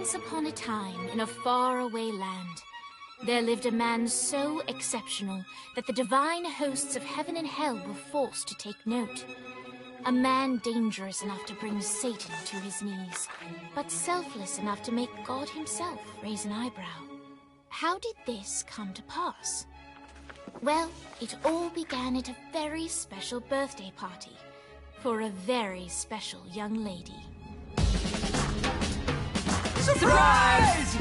Once upon a time, in a faraway land, there lived a man so exceptional that the divine hosts of heaven and hell were forced to take note. A man dangerous enough to bring Satan to his knees, but selfless enough to make God himself raise an eyebrow. How did this come to pass? Well, it all began at a very special birthday party for a very special young lady. Surprise!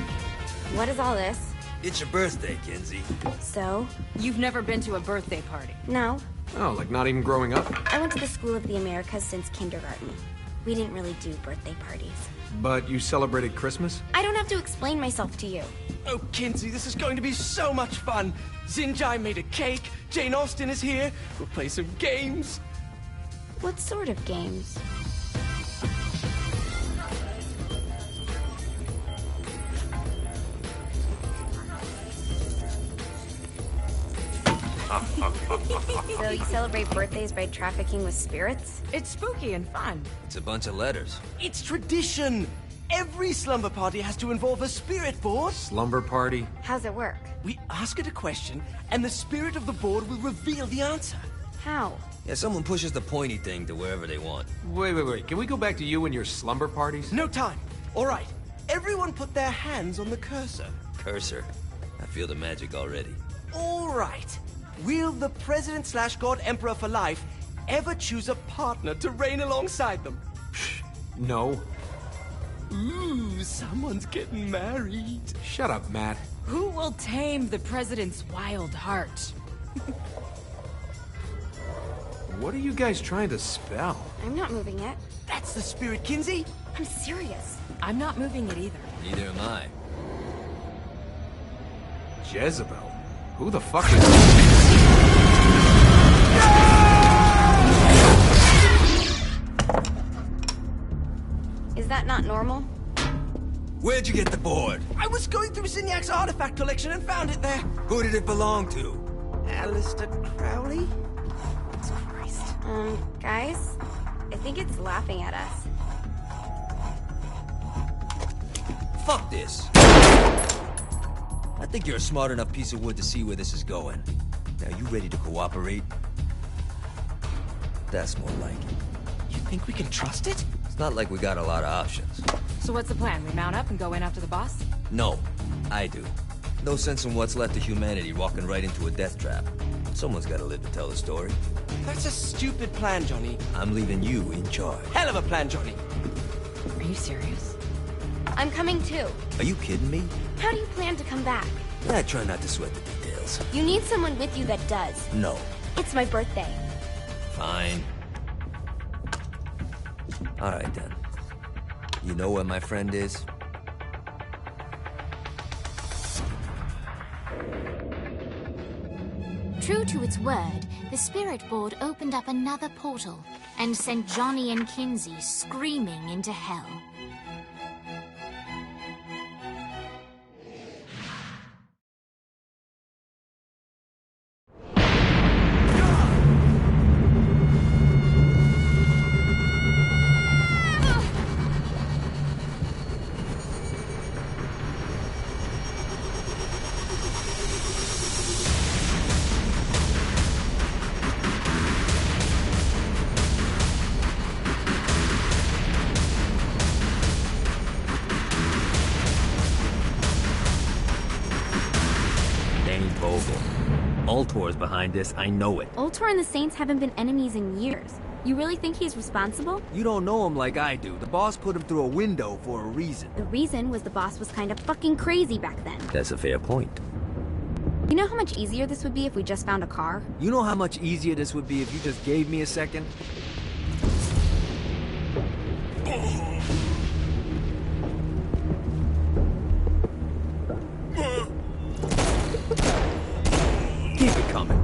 What is all this? It's your birthday, Kinsey. So? You've never been to a birthday party? No. Oh, like not even growing up? I went to the School of the Americas since kindergarten. We didn't really do birthday parties. But you celebrated Christmas? I don't have to explain myself to you. Oh, Kinsey, this is going to be so much fun. Xinjai made a cake, Jane Austen is here, we'll play some games. What sort of games? So you celebrate birthdays by trafficking with spirits? It's spooky and fun. It's a bunch of letters. It's tradition. Every slumber party has to involve a spirit board. Slumber party? How's it work? We ask it a question, and the spirit of the board will reveal the answer. How? Yeah, someone pushes the pointy thing to wherever they want. Wait. Can we go back to you and your slumber parties? No time. All right. Everyone put their hands on the cursor. Cursor. I feel the magic already. All right. Will the President/God Emperor for life ever choose a partner to reign alongside them? No. Ooh, someone's getting married. Shut up, Matt. Who will tame the president's wild heart? What are you guys trying to spell? I'm not moving it. That's the spirit, Kinsey. I'm serious. I'm not moving it either. Neither am I. Jezebel? Who the fuck is... Is that not normal? Where'd you get the board? I was going through Zinniak's artifact collection and found it there. Who did it belong to? Alistair Crowley? Christ. Guys? I think it's laughing at us. Fuck this. I think you're a smart enough piece of wood to see where this is going. Now, you ready to cooperate? That's more like it. You think we can trust it? It's not like we got a lot of options. So what's the plan? We mount up and go in after the boss? No, I do. No sense in what's left of humanity walking right into a death trap. Someone's gotta live to tell the story. That's a stupid plan, Johnny. I'm leaving you in charge. Hell of a plan, Johnny. Are you serious? I'm coming too. Are you kidding me? How do you plan to come back? I try not to sweat the details. You need someone with you that does. No. It's my birthday. Fine. Alright then. You know where my friend is? True to its word, the spirit board opened up another portal and sent Johnny and Kinsey screaming into hell. Ultor's behind this, I know it. Ultor and the Saints haven't been enemies in years. You really think he's responsible? You don't know him like I do. The boss put him through a window for a reason. The reason was the boss was kind of fucking crazy back then. That's a fair point. You know how much easier this would be if we just found a car? You know how much easier this would be if you just gave me a second? Keep it coming.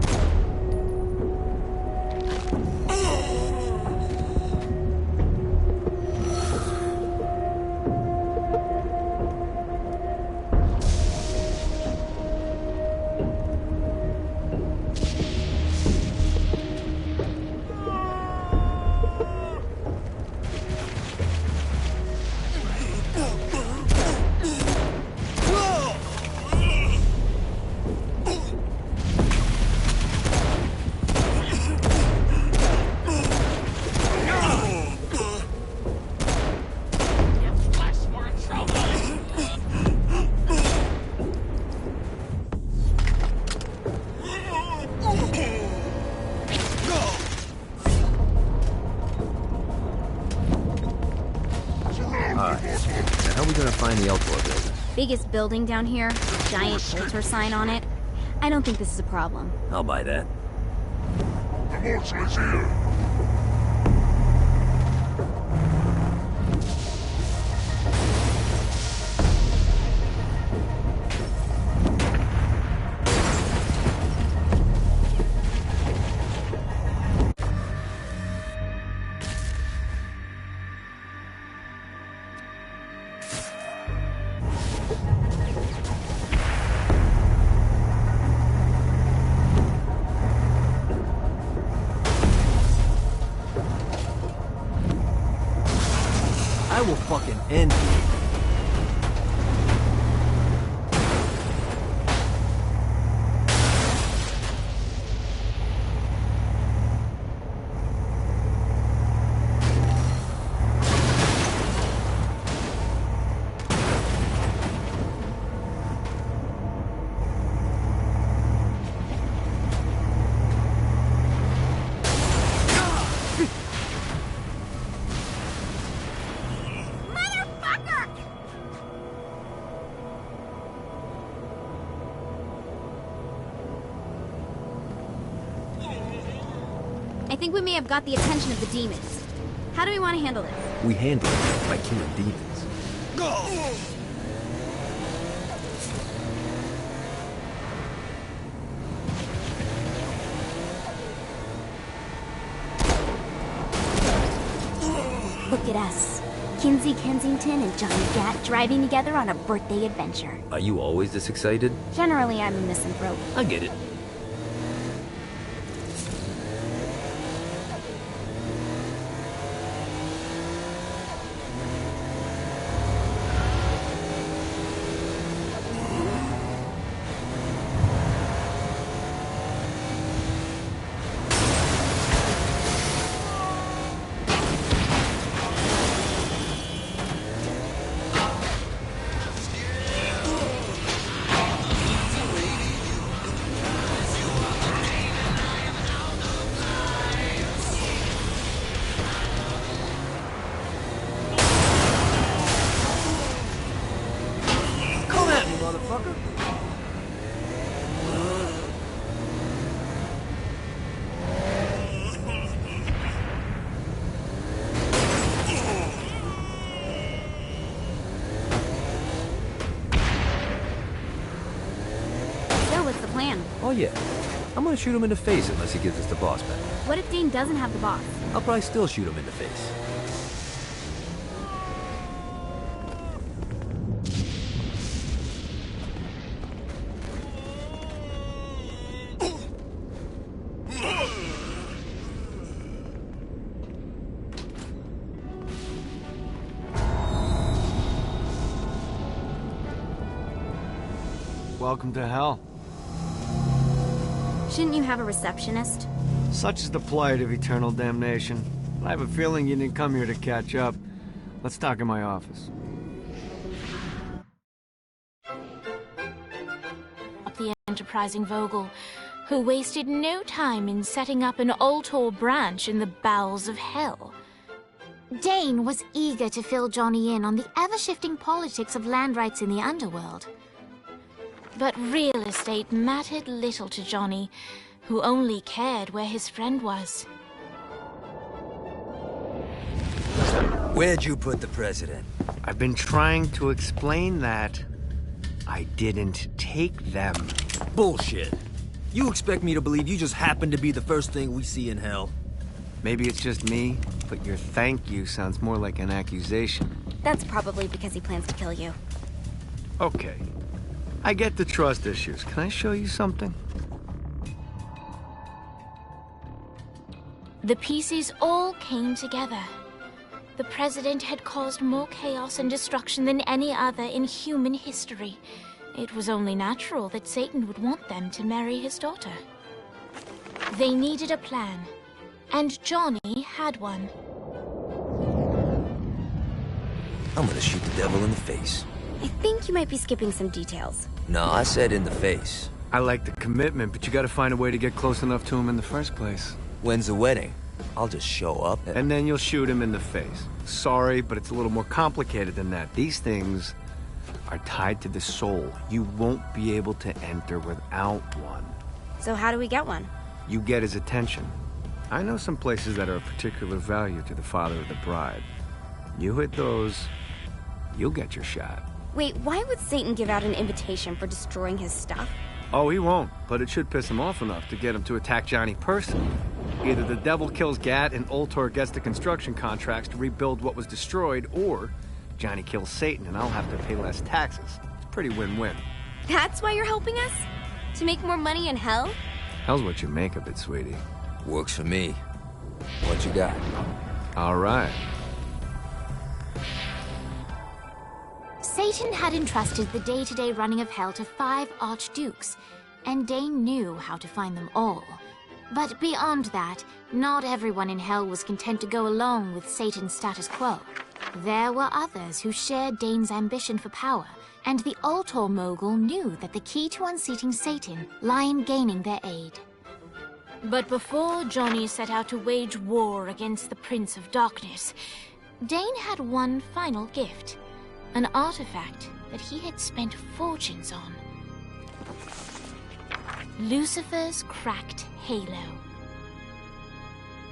biggest building down here, giant altar sign on it. I don't think this is a problem. I'll buy that. The monster is here. I will fucking end you. I think we may have got the attention of the demons. How do we want to handle this? We handle it by killing demons. Look at us. Kinsey Kensington and Johnny Gat driving together on a birthday adventure. Are you always this excited? Generally, I'm a misanthrope. I get it. Oh yeah. I'm gonna shoot him in the face unless he gives us the boss back. What if Dane doesn't have the boss? I'll probably still shoot him in the face. Welcome to hell. Shouldn't you have a receptionist? Such is the plight of eternal damnation. I have a feeling you didn't come here to catch up. Let's talk in my office. The enterprising Vogel, who wasted no time in setting up an Ultor branch in the bowels of hell. Dane was eager to fill Johnny in on the ever-shifting politics of land rights in the underworld. But real estate mattered little to Johnny, who only cared where his friend was. Where'd you put the president? I've been trying to explain that. I didn't take them. Bullshit. You expect me to believe you just happened to be the first thing we see in hell? Maybe it's just me, but your thank you sounds more like an accusation. That's probably because he plans to kill you. Okay. I get the trust issues. Can I show you something? The pieces all came together. The president had caused more chaos and destruction than any other in human history. It was only natural that Satan would want them to marry his daughter. They needed a plan, and Johnny had one. I'm gonna shoot the devil in the face. I think you might be skipping some details. No, I said in the face. I like the commitment, but you gotta find a way to get close enough to him in the first place. When's the wedding? I'll just show up. And then you'll shoot him in the face. Sorry, but it's a little more complicated than that. These things are tied to the soul. You won't be able to enter without one. So how do we get one? You get his attention. I know some places that are of particular value to the father of the bride. You hit those, you'll get your shot. Wait, why would Satan give out an invitation for destroying his stuff? Oh, he won't, but it should piss him off enough to get him to attack Johnny personally. Either the devil kills Gat and Ultor gets the construction contracts to rebuild what was destroyed, or Johnny kills Satan and I'll have to pay less taxes. It's pretty win-win. That's why you're helping us? To make more money in hell? Hell's what you make of it, sweetie. Works for me. What you got? All right. Satan had entrusted the day-to-day running of Hell to 5 archdukes, and Dane knew how to find them all. But beyond that, not everyone in Hell was content to go along with Satan's status quo. There were others who shared Dane's ambition for power, and the Ultor mogul knew that the key to unseating Satan lay in gaining their aid. But before Johnny set out to wage war against the Prince of Darkness, Dane had one final gift. An artifact that he had spent fortunes on. Lucifer's cracked halo.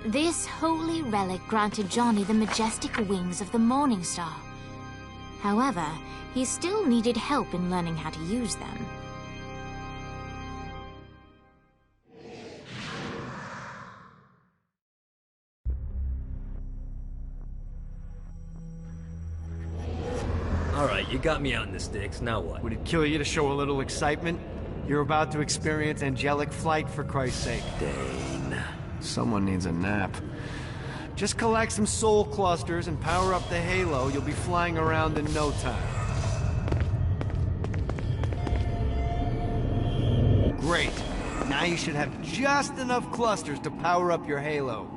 This holy relic granted Johnny the majestic wings of the Morning Star. However, he still needed help in learning how to use them. Alright, you got me out in the sticks, now what? Would it kill you to show a little excitement? You're about to experience angelic flight, for Christ's sake. Dane. Someone needs a nap. Just collect some soul clusters and power up the halo. You'll be flying around in no time. Great. Now you should have just enough clusters to power up your halo.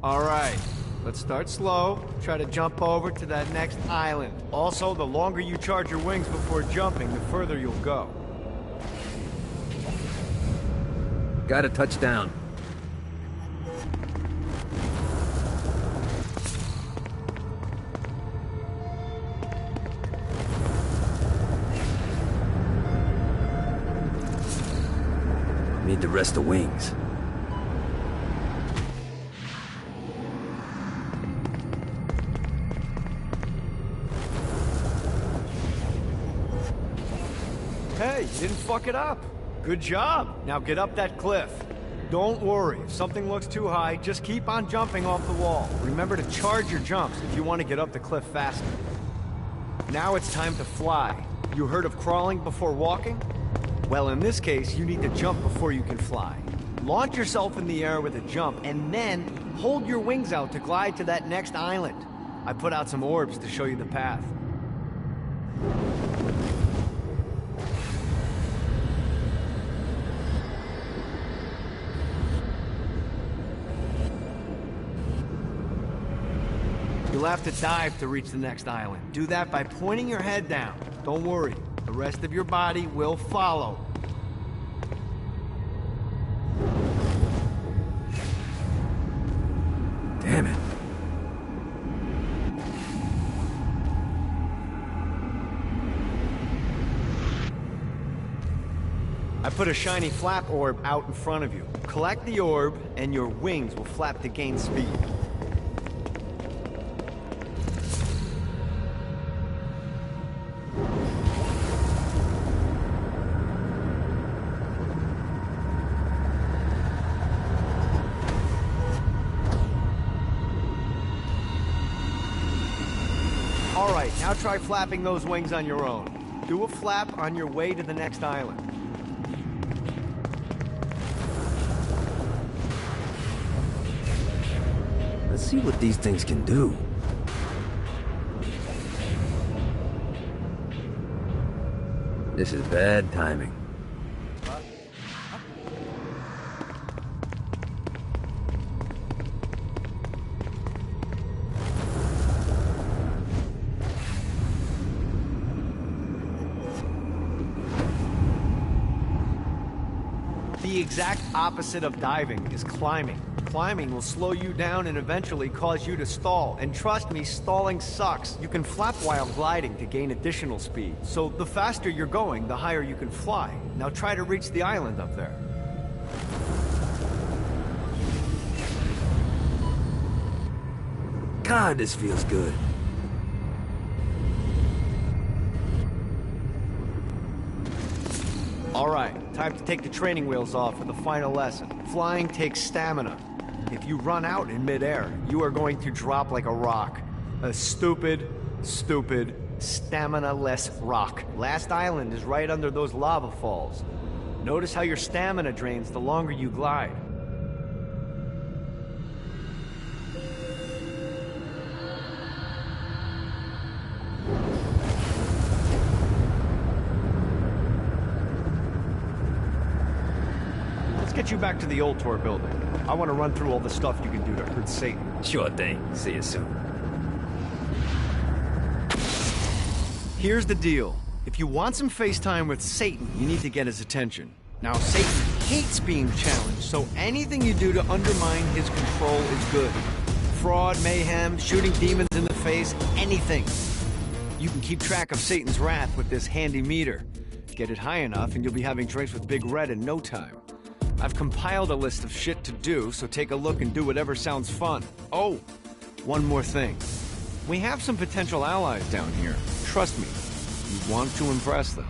All right, let's start slow. Try to jump over to that next island. Also, the longer you charge your wings before jumping, the further you'll go. Got a touchdown. Need the rest of wings. Hey, you didn't fuck it up. Good job. Now get up that cliff. Don't worry, if something looks too high, just keep on jumping off the wall. Remember to charge your jumps if you want to get up the cliff faster. Now it's time to fly. You heard of crawling before walking? Well, in this case, you need to jump before you can fly. Launch yourself in the air with a jump, and then hold your wings out to glide to that next island. I put out some orbs to show you the path. You'll have to dive to reach the next island. Do that by pointing your head down. Don't worry, the rest of your body will follow. Damn it. I put a shiny flap orb out in front of you. Collect the orb, and your wings will flap to gain speed. All right, now try flapping those wings on your own. Do a flap on your way to the next island. Let's see what these things can do. This is bad timing. exact opposite of diving is climbing. Climbing will slow you down and eventually cause you to stall. And trust me, stalling sucks. You can flap while gliding to gain additional speed. So the faster you're going, the higher you can fly. Now try to reach the island up there. God, this feels good. Alright, time to take the training wheels off for the final lesson. Flying takes stamina. If you run out in midair, you are going to drop like a rock. A stupid, stamina-less rock. Last island is right under those lava falls. Notice how your stamina drains the longer you glide. Get you back to the old tour building. I want to run through all the stuff you can do to hurt Satan. Sure thing. See you soon. Here's the deal. If you want some FaceTime with Satan, you need to get his attention. Now, Satan hates being challenged, so anything you do to undermine his control is good. Fraud, mayhem, shooting demons in the face, anything. You can keep track of Satan's wrath with this handy meter. Get it high enough and you'll be having drinks with Big Red in no time. I've compiled a list of shit to do, so take a look and do whatever sounds fun. Oh, one more thing. We have some potential allies down here. Trust me, you want to impress them.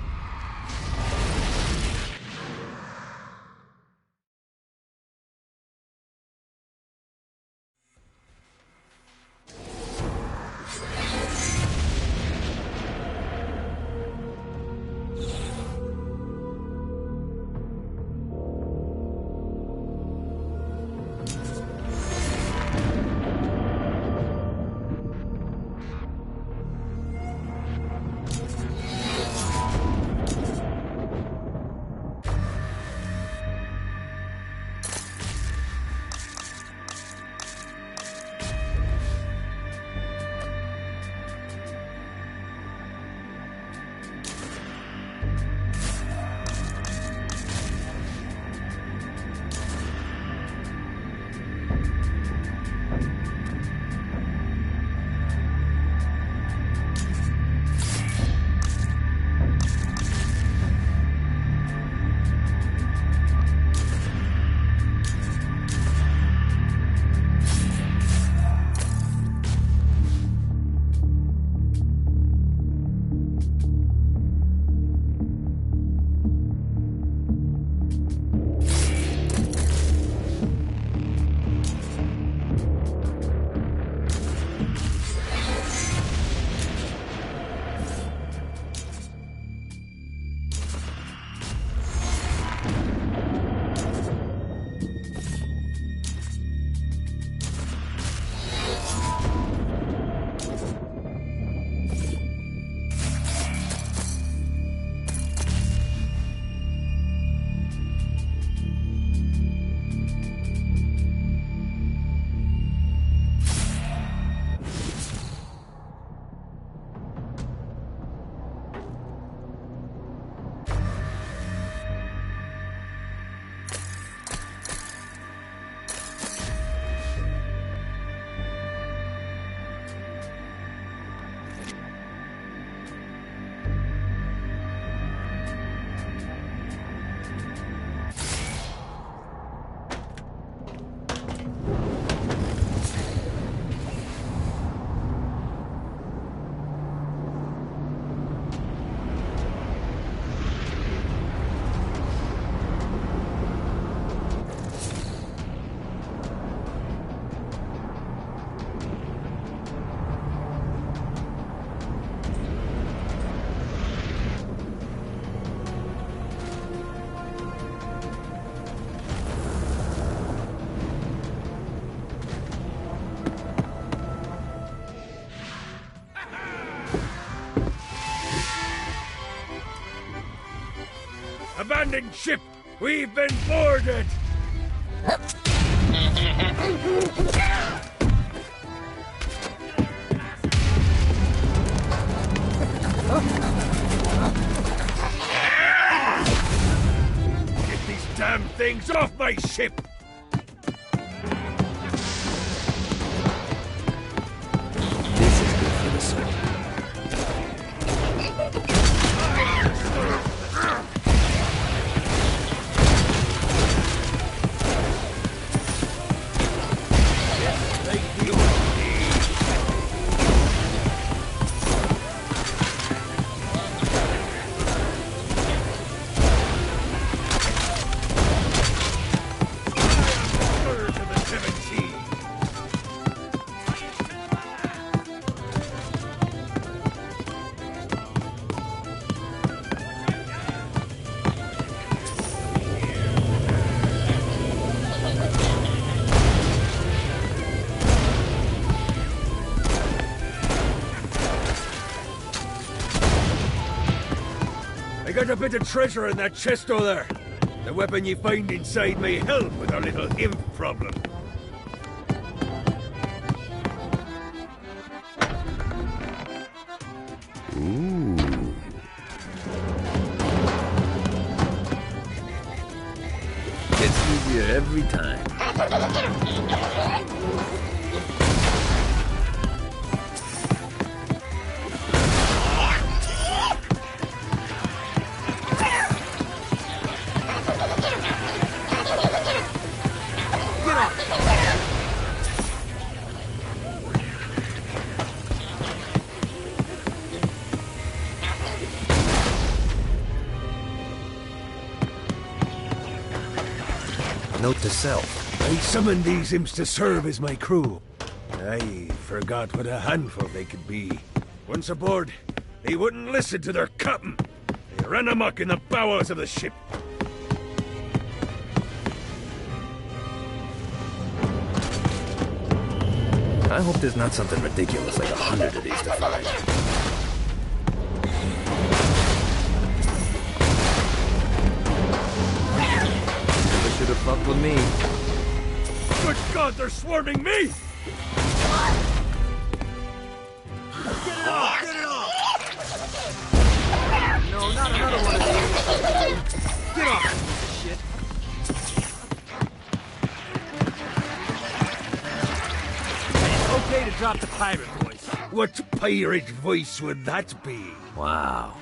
Abandoned ship! We've been boarded! Get these damn things my ship! This is good for the soul. I got a bit of treasure in that chest over there. The weapon you find inside may help with our little imp problem. Gets easier every time. Note to self. I summoned these imps to serve as my crew. I forgot what a handful they could be. Once aboard, they wouldn't listen to their captain. They ran amok in the bowels of the ship. I hope there's not something ridiculous like 100 of these to find. Never should have fucked with me. Good God, they're swarming me! No, not another one of these. Get off, shit. It's okay to drop the pirate voice. What pirate voice would that be? Wow.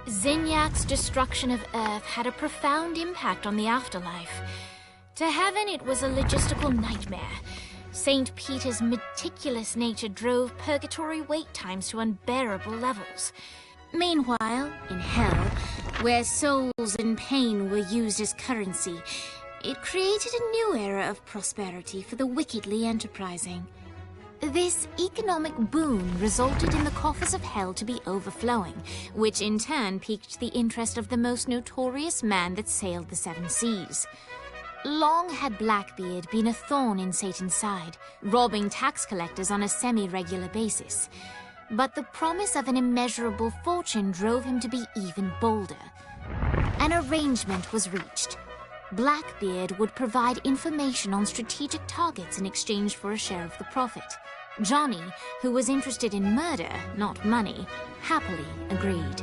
Zinyak's destruction of Earth had a profound impact on the afterlife. To Heaven, it was a logistical nightmare. St. Peter's meticulous nature drove purgatory wait times to unbearable levels. Meanwhile, in Hell, where souls in pain were used as currency, it created a new era of prosperity for the wickedly enterprising. This economic boon resulted in the coffers of Hell to be overflowing, which in turn piqued the interest of the most notorious man that sailed the seven seas. Long had Blackbeard been a thorn in Satan's side, robbing tax collectors on a semi-regular basis. But the promise of an immeasurable fortune drove him to be even bolder. An arrangement was reached. Blackbeard would provide information on strategic targets in exchange for a share of the profit. Johnny, who was interested in murder, not money, happily agreed.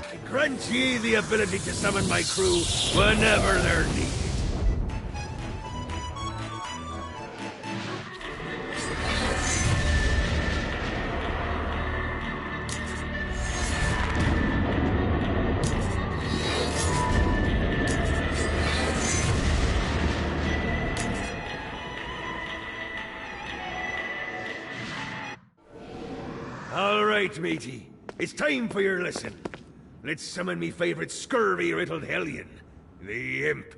I grant ye the ability to summon my crew whenever they're needed. All right, matey. It's time for your lesson. Let's summon me favorite scurvy-riddled hellion, the Imp.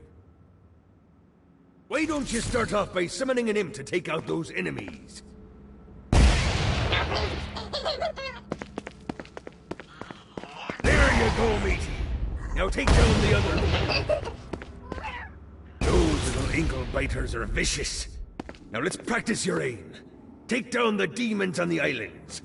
Why don't you start off by summoning an imp to take out those enemies? There you go, matey. Now take down the other. Those little inkle biters are vicious. Now let's practice your aim. Take down the demons on the islands.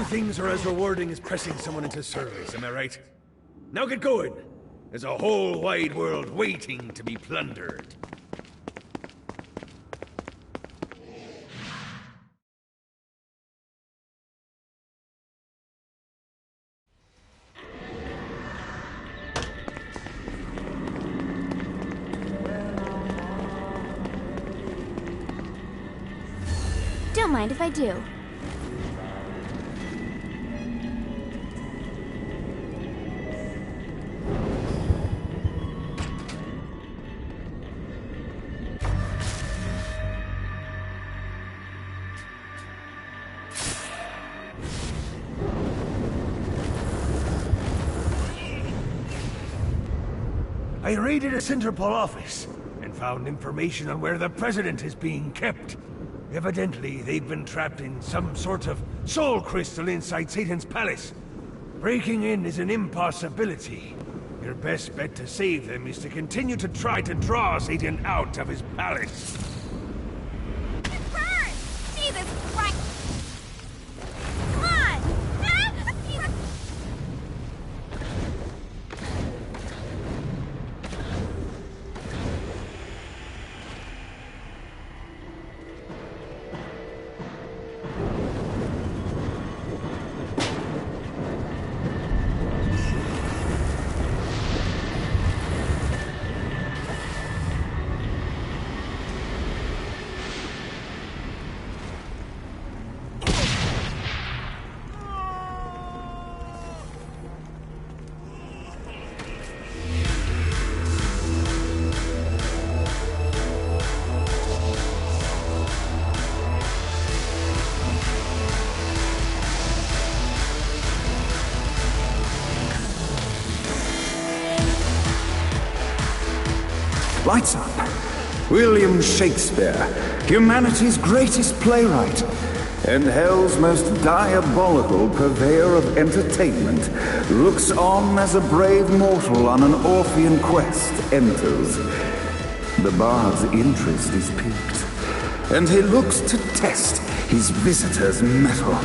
things are as rewarding as pressing someone into service, am I right? Now get going! There's a whole wide world waiting to be plundered. Don't mind if I do. I raided a Interpol office and found information on where the President is being kept. Evidently, they've been trapped in some sort of soul crystal inside Satan's palace. Breaking in is an impossibility. Your best bet to save them is to continue to try to draw Satan out of his palace. It burns! Jesus Christ! Come on! Lights up. William Shakespeare, humanity's greatest playwright, and hell's most diabolical purveyor of entertainment, looks on as a brave mortal on an Orphean quest enters. The bard's interest is piqued, and he looks to test his visitor's mettle.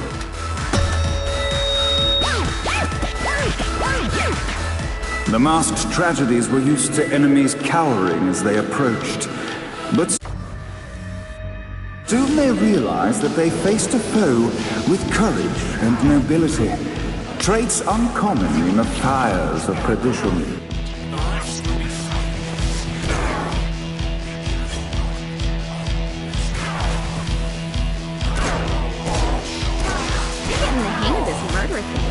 The masked tragedies were used to enemies cowering as they approached, but soon they realized that they faced a foe with courage and nobility, traits uncommon in the fires of perdition. You're getting the hang of this murder thing.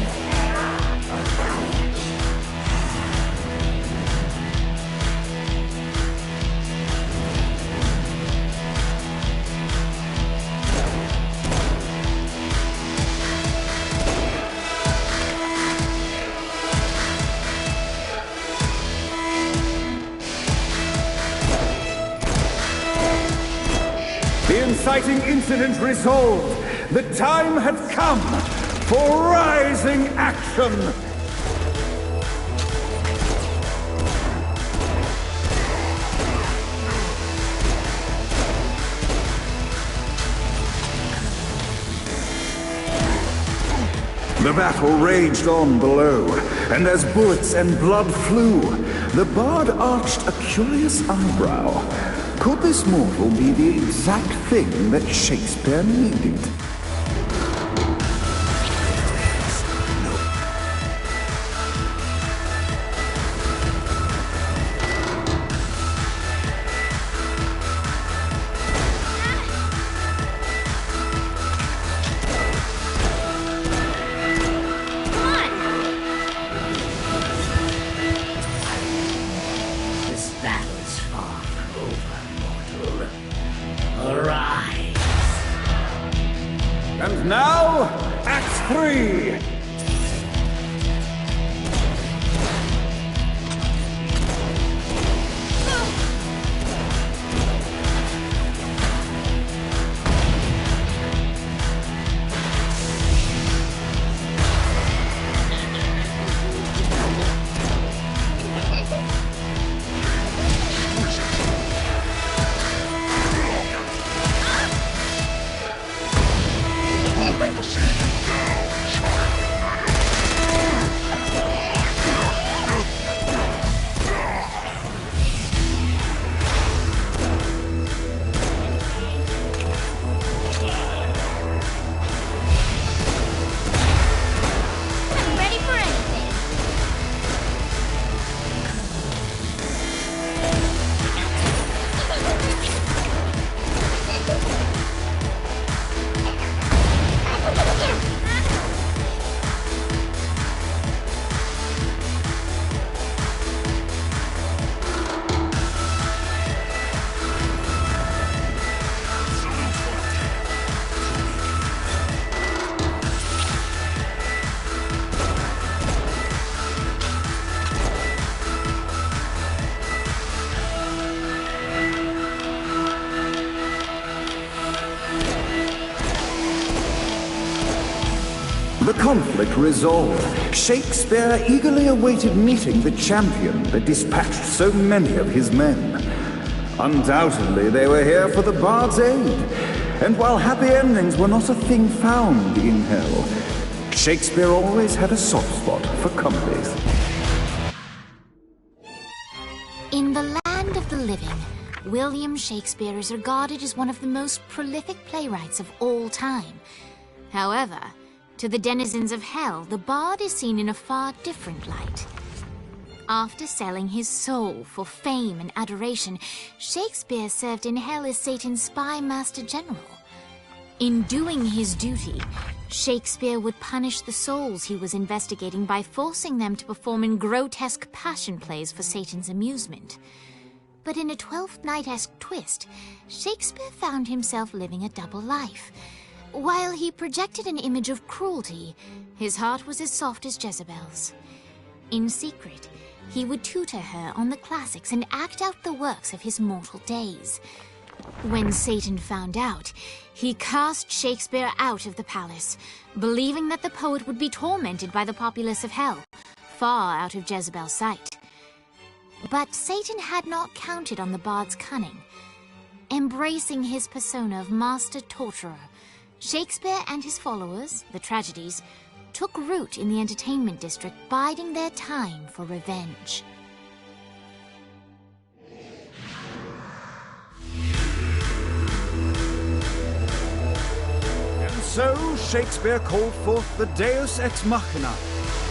The inciting incident resolved. The time had come for rising action. The battle raged on below, and as bullets and blood flew, the bard arched a curious eyebrow. Could this mortal be the exact thing that Shakespeare needed? This battle's far from over, mortal. Arise! And now, Act 3! I'll never see you down. The conflict resolved, Shakespeare eagerly awaited meeting the champion that dispatched so many of his men. Undoubtedly, they were here for the Bard's aid, and while happy endings were not a thing found in Hell, Shakespeare always had a soft spot for comedies. In the land of the living, William Shakespeare is regarded as one of the most prolific playwrights of all time. However, to the denizens of Hell, the Bard is seen in a far different light. After selling his soul for fame and adoration, Shakespeare served in Hell as Satan's spy master general. In doing his duty, Shakespeare would punish the souls he was investigating by forcing them to perform in grotesque passion plays for Satan's amusement. But in a Twelfth Night-esque twist, Shakespeare found himself living a double life. While he projected an image of cruelty, his heart was as soft as Jezebel's. In secret, he would tutor her on the classics and act out the works of his mortal days. When Satan found out, he cast Shakespeare out of the palace, believing that the poet would be tormented by the populace of Hell, far out of Jezebel's sight. But Satan had not counted on the Bard's cunning. Embracing his persona of master torturer, Shakespeare and his followers, the tragedies, took root in the entertainment district, biding their time for revenge. And so Shakespeare called forth the Deus Ex Machina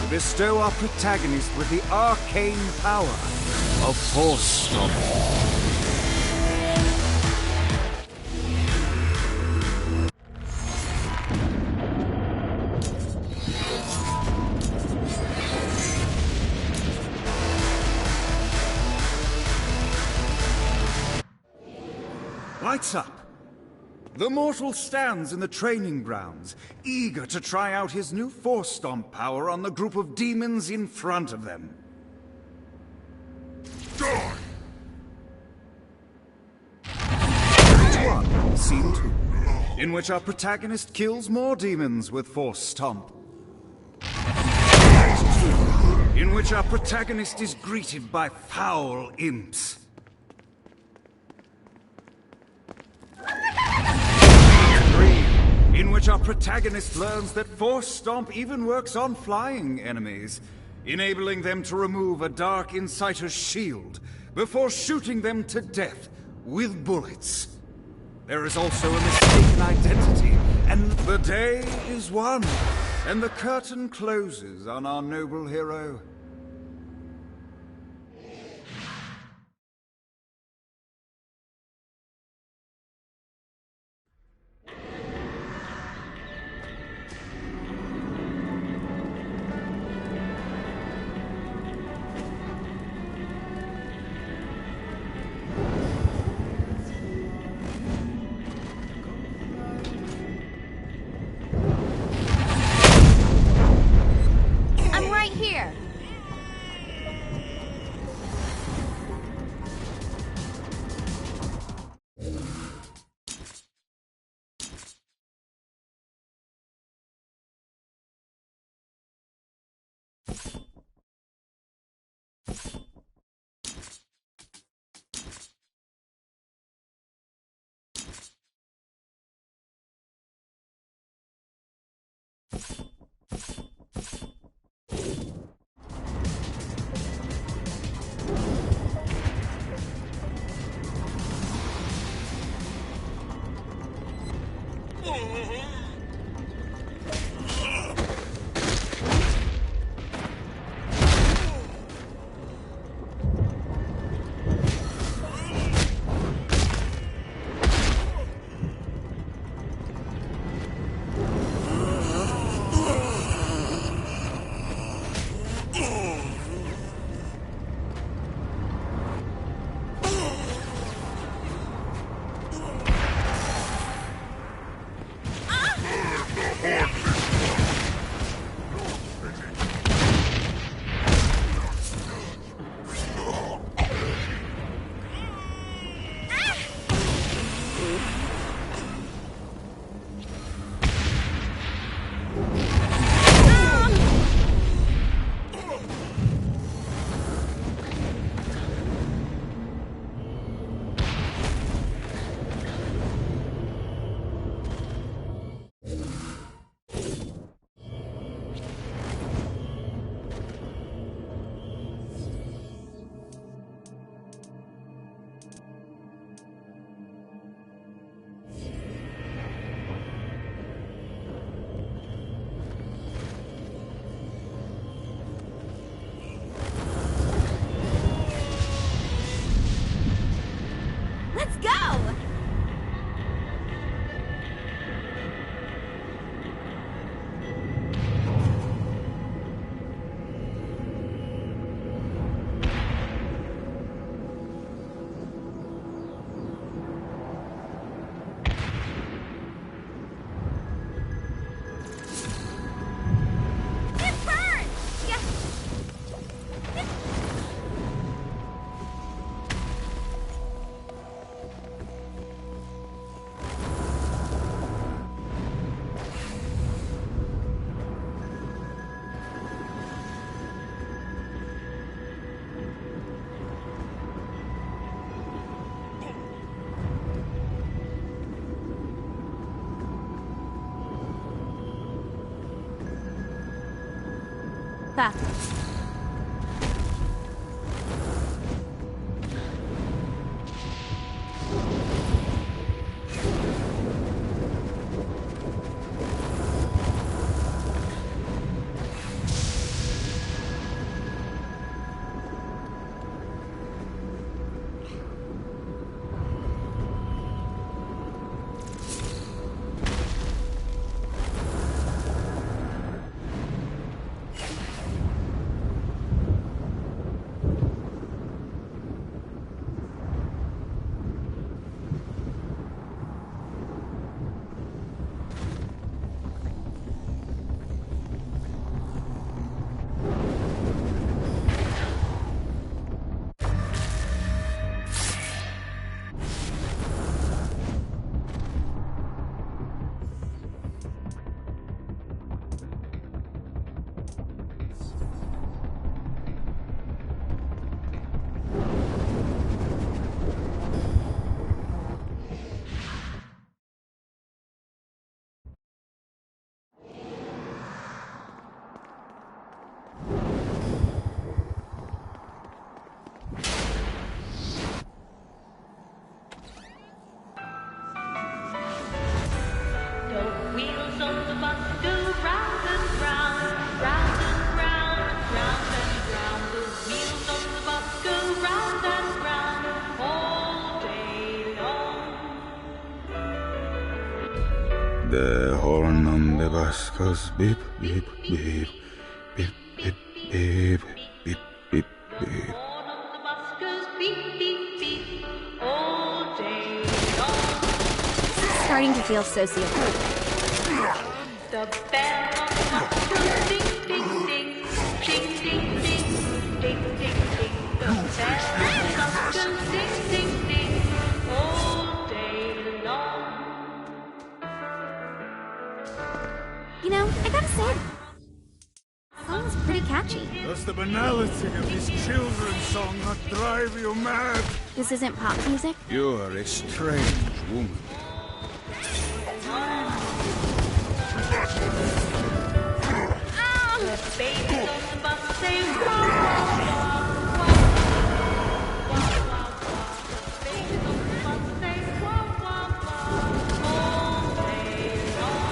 to bestow our protagonist with the arcane power of Force Stomp. Lights up. The mortal stands in the training grounds, eager to try out his new Force Stomp power on the group of demons in front of them. Die! Act 1, Scene 2, in which our protagonist kills more demons with Force Stomp. Act 2, in which our protagonist is greeted by foul imps. In which our protagonist learns that Force Stomp even works on flying enemies, enabling them to remove a Dark Inciter's shield before shooting them to death with bullets. There is also a mistaken identity, and the day is won, and the curtain closes on our noble hero. Bathurst. The horn on the bus goes beep, beep, beep, beep, beep, beep, beep, beep, beep. Starting to feel sociopathic. The bell goes ding, ding, ding, ding, ding, ding, ding, ding, ding. The bell goes ding, ding, ding, all day long. You know, I gotta say, the song's pretty catchy. Does the banality of this children's song not drive you mad? This isn't pop music? You are a strange woman. The babies on the bus say wah, wah, wah, wah, wah, wah, wah. The babies on the bus say wah, wah, wah, all day long.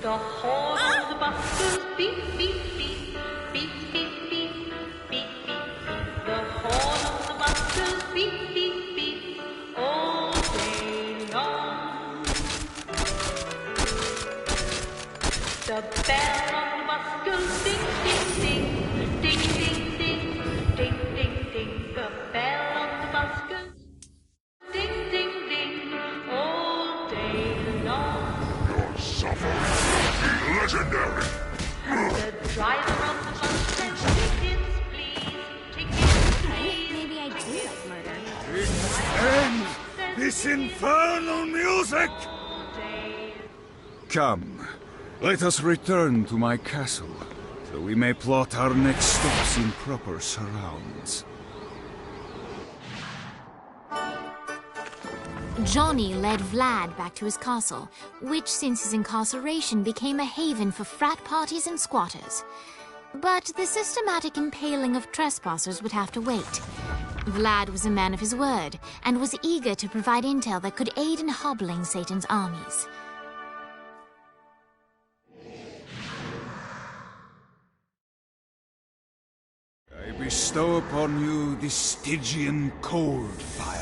The horn of the bus goes beep, beep, beep, beep, beep, beep, beep, beep, beep. The horn of the bus goes beep, beep, beep, all day long. The bell on the bus goes ding, ding, ding, ding, ding, ding, ding, ding, ding. The bell on the bus goes ding, ding, ding, all day long. Your suffering be legendary. The driver of the bus said, tickets, please, tickets, please. Maybe I do like murder. End this infernal music! Come, let us return to my castle, so we may plot our next steps in proper surrounds. Johnny led Vlad back to his castle, which since his incarceration became a haven for frat parties and squatters. But the systematic impaling of trespassers would have to wait. Vlad was a man of his word, and was eager to provide intel that could aid in hobbling Satan's armies. I bestow upon you the Stygian cold fire.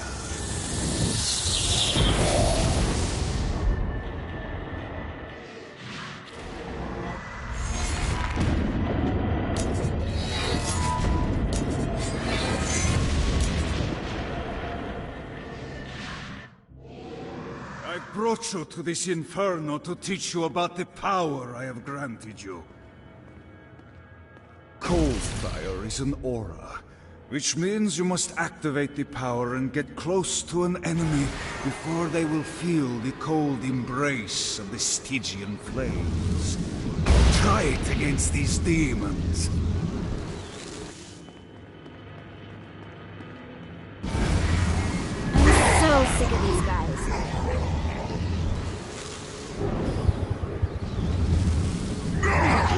I brought you to this inferno to teach you about the power I have granted you. Cold fire is an aura, which means you must activate the power and get close to an enemy before they will feel the cold embrace of the Stygian flames. Try it against these demons. I'm so sick of these guys.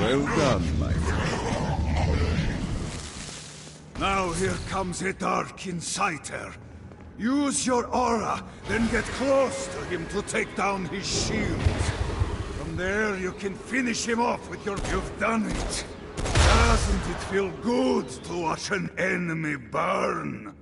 Well done, my friend. Now here comes a Dark Inciter. Use your aura, then get close to him to take down his shield. From there, you can finish him off with your... You've done it. Doesn't it feel good to watch an enemy burn?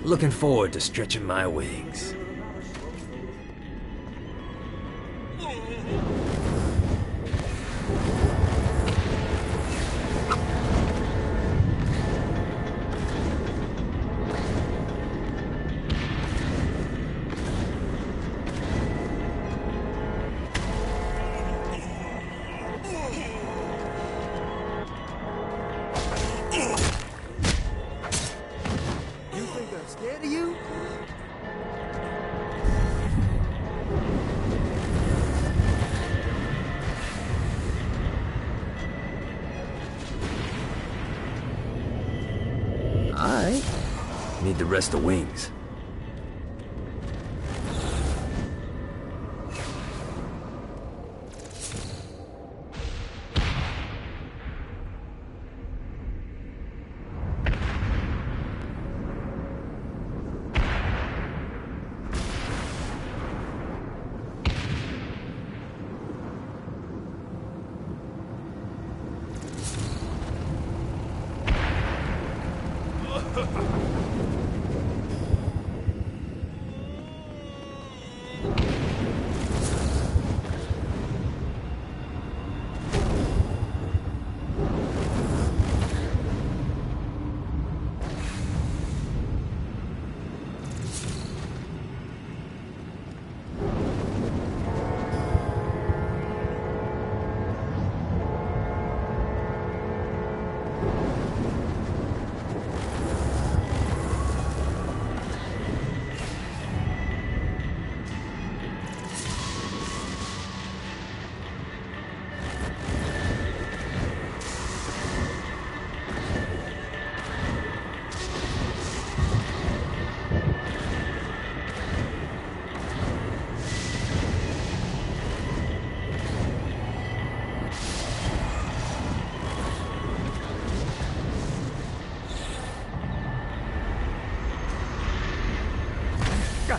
Looking forward to stretching my wings. Scared of you? I need the rest of wings.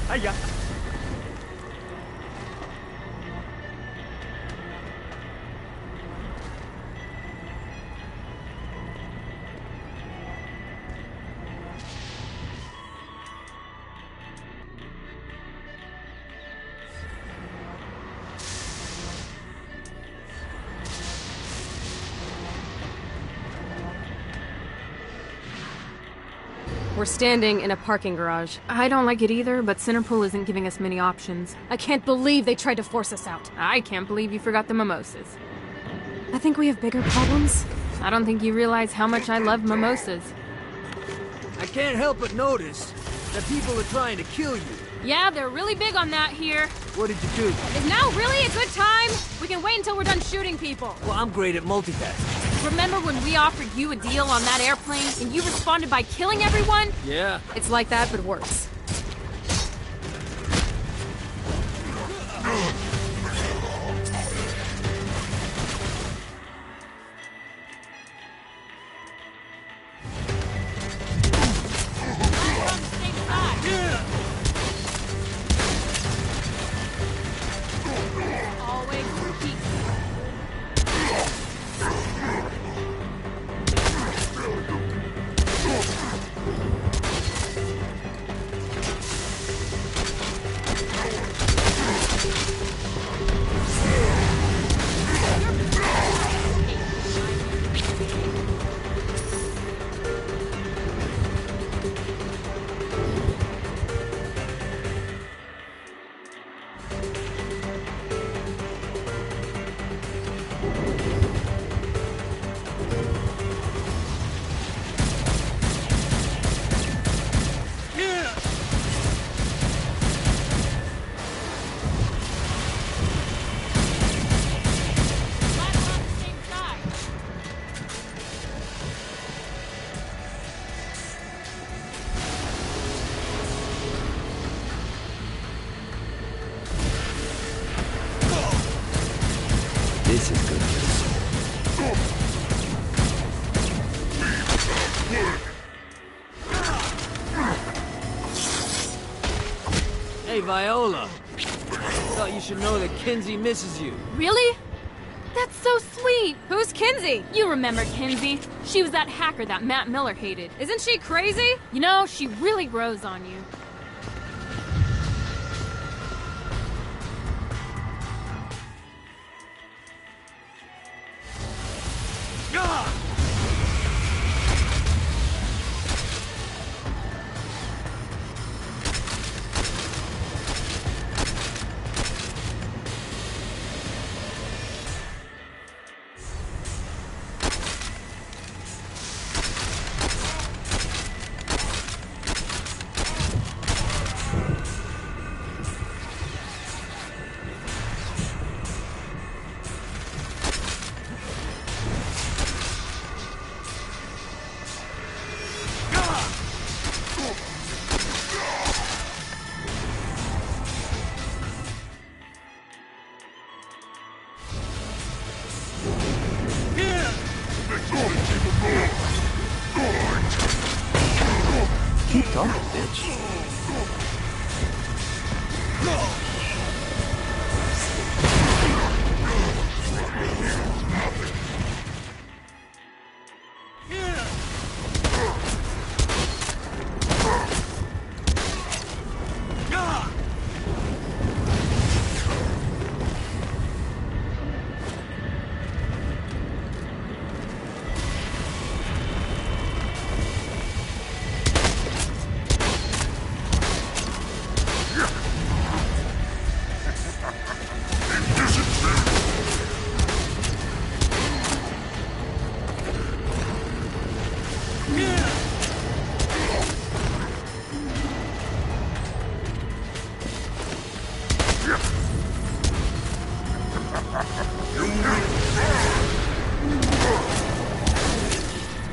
Kaya. we're standing in a parking garage. I don't like it either, but Centerpool isn't giving us many options. I can't believe they tried to force us out. I can't believe you forgot the mimosas. I think we have bigger problems. I don't think you realize how much I love mimosas. I can't help but notice that people are trying to kill you. Yeah, they're really big on that here. What did you do? Is now really a good time? We can wait until we're done shooting people. Well, I'm great at multitasking. Remember when we offered you a deal on that airplane and you responded by killing everyone? Yeah. It's like that, but worse. This is good news. Hey, Viola. Thought you should know that Kinzie misses you. Really? That's so sweet. Who's Kinzie? You remember Kinzie. She was that hacker that Matt Miller hated. Isn't she crazy? You know, she really grows on you. Keep talking, bitch.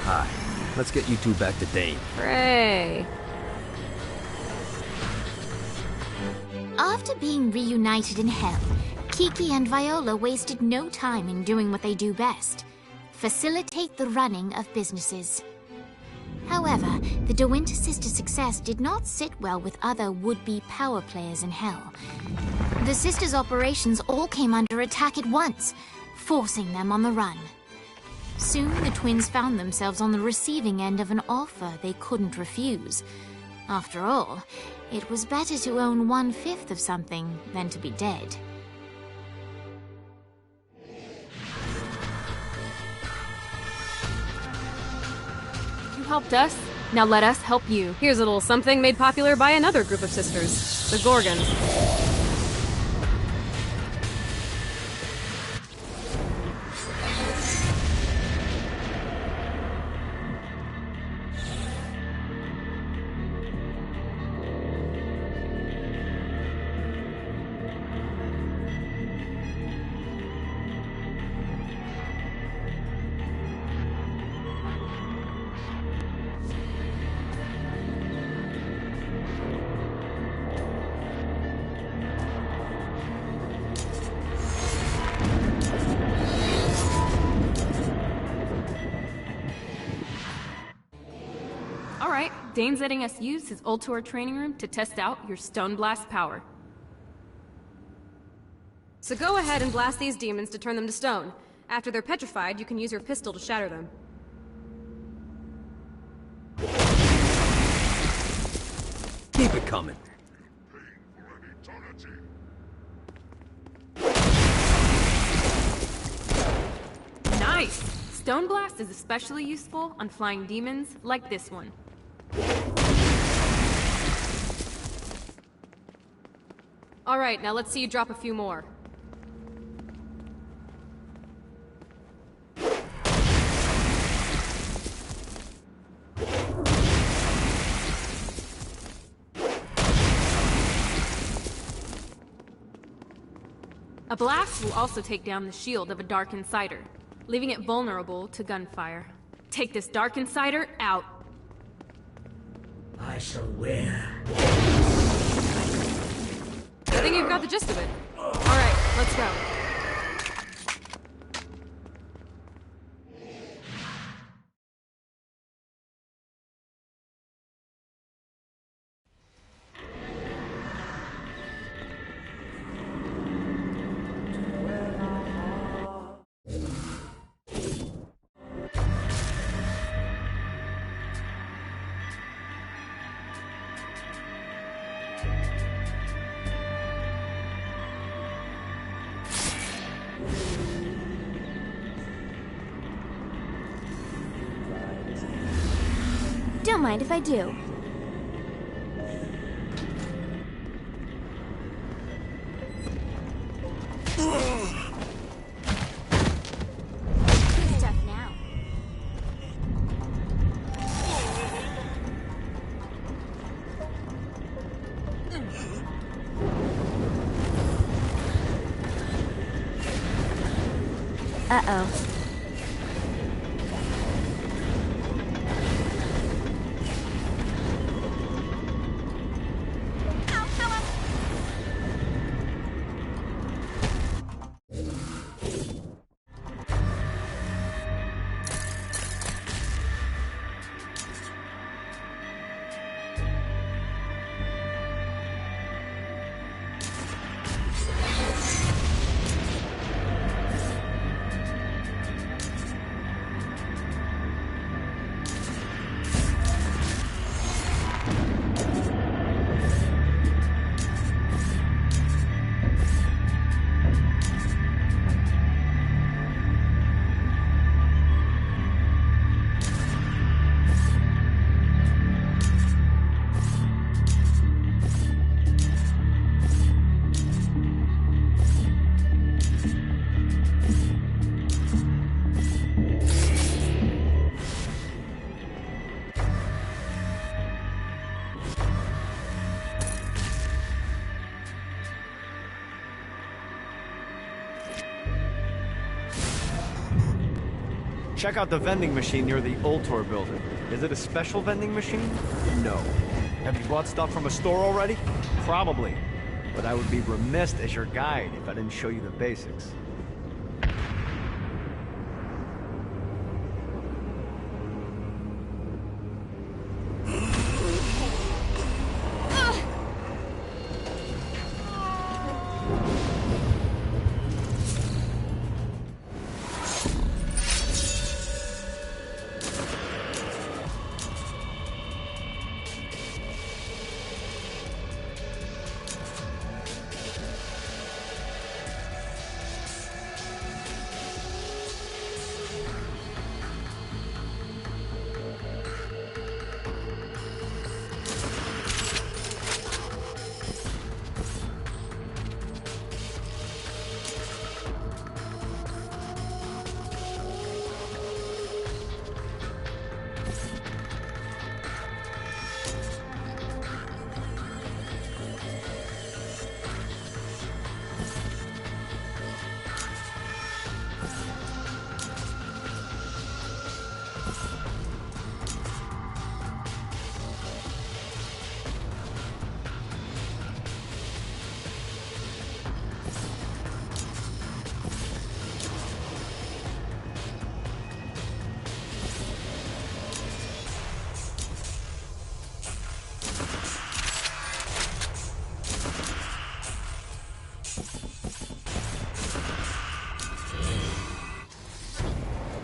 Hi. Let's get you two back to Dane. Hooray. After being reunited in Hell, Kiki and Viola wasted no time in doing what they do best: facilitate the running of businesses. However, the De Winter sisters' success did not sit well with other would-be power players in Hell. The sisters' operations all came under attack at once, forcing them on the run. Soon, the twins found themselves on the receiving end of an offer they couldn't refuse. After all, it was better to own 1/5 of something than to be dead. You helped us, Now let us help you. Here's a little something made popular by another group of sisters, the Gorgons. Alright, Dane's letting us use his Ultor training room to test out your Stone Blast power. So go ahead and blast these demons to turn them to stone. After they're petrified, you can use your pistol to shatter them. Keep it coming. Nice! Stone Blast is especially useful on flying demons like this one. Alright, now let's see you drop a few more. A blast will also take down the shield of a Dark Insider, leaving it vulnerable to gunfire. Take this Dark Insider out. I shall wear. I think you've got the gist of it. Alright, let's go. Don't mind if I do. Who's tough now? Uh-oh. Check out the vending machine near the Ultor building. Is it a special vending machine? No. Have you bought stuff from a store already? Probably. But I would be remiss as your guide if I didn't show you the basics.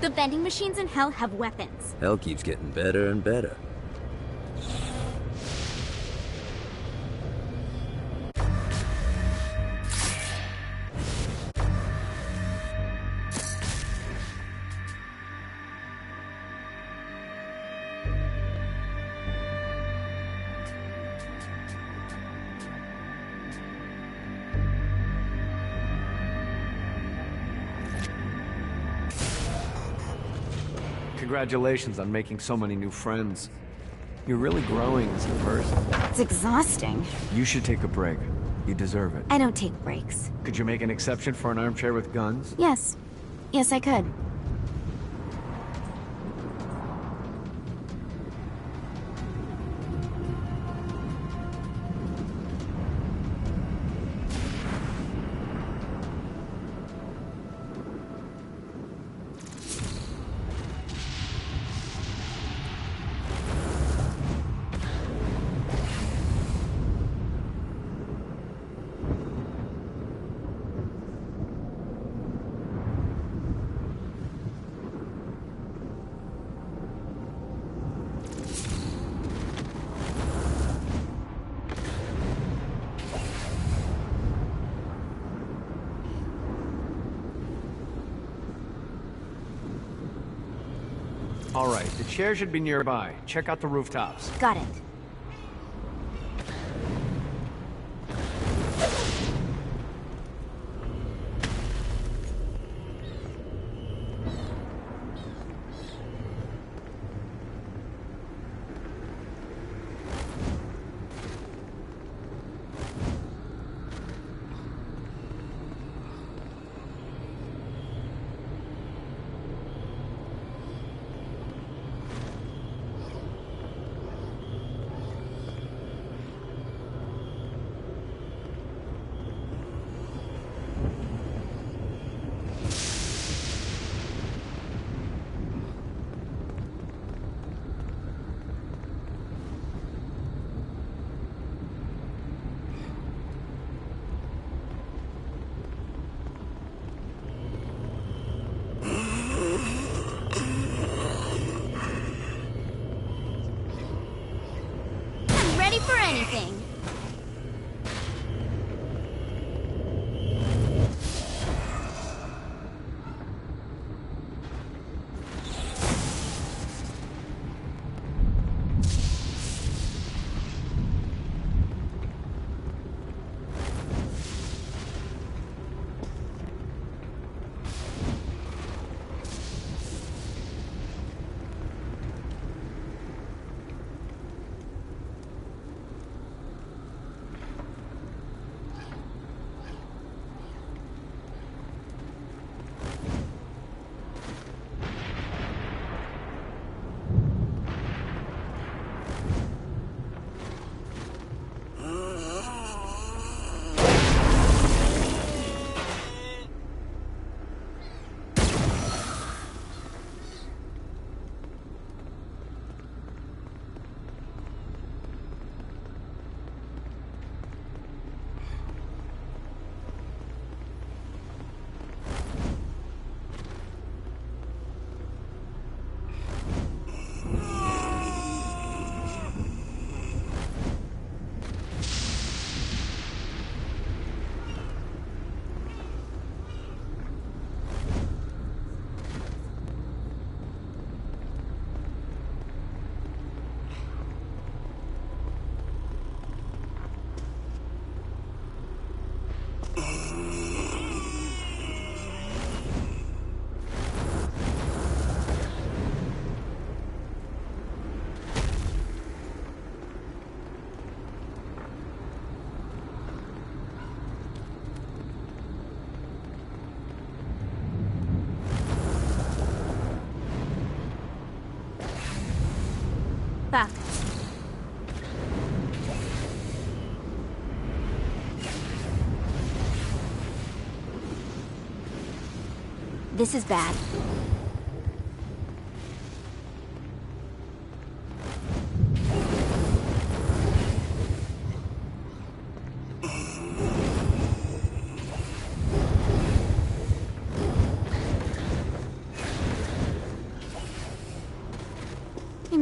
The vending machines in hell have weapons. Hell keeps getting better and better. Congratulations on making so many new friends. You're really growing as a person. It's exhausting. You should take a break. You deserve it. I don't take breaks. Could you make an exception for an armchair with guns? Yes. Yes, I could. All right, the chair should be nearby. Check out the rooftops. Got it. For anything. Fuck. This is bad.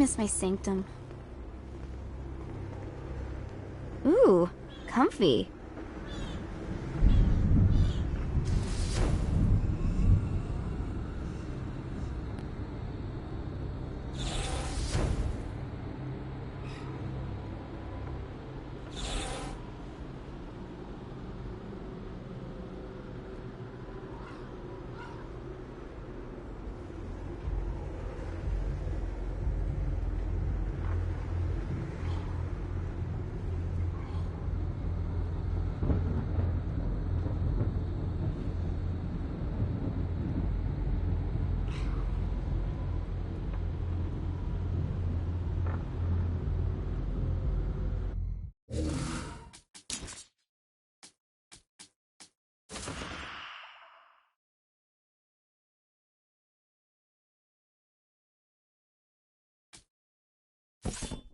miss my sanctum. Ooh, comfy. You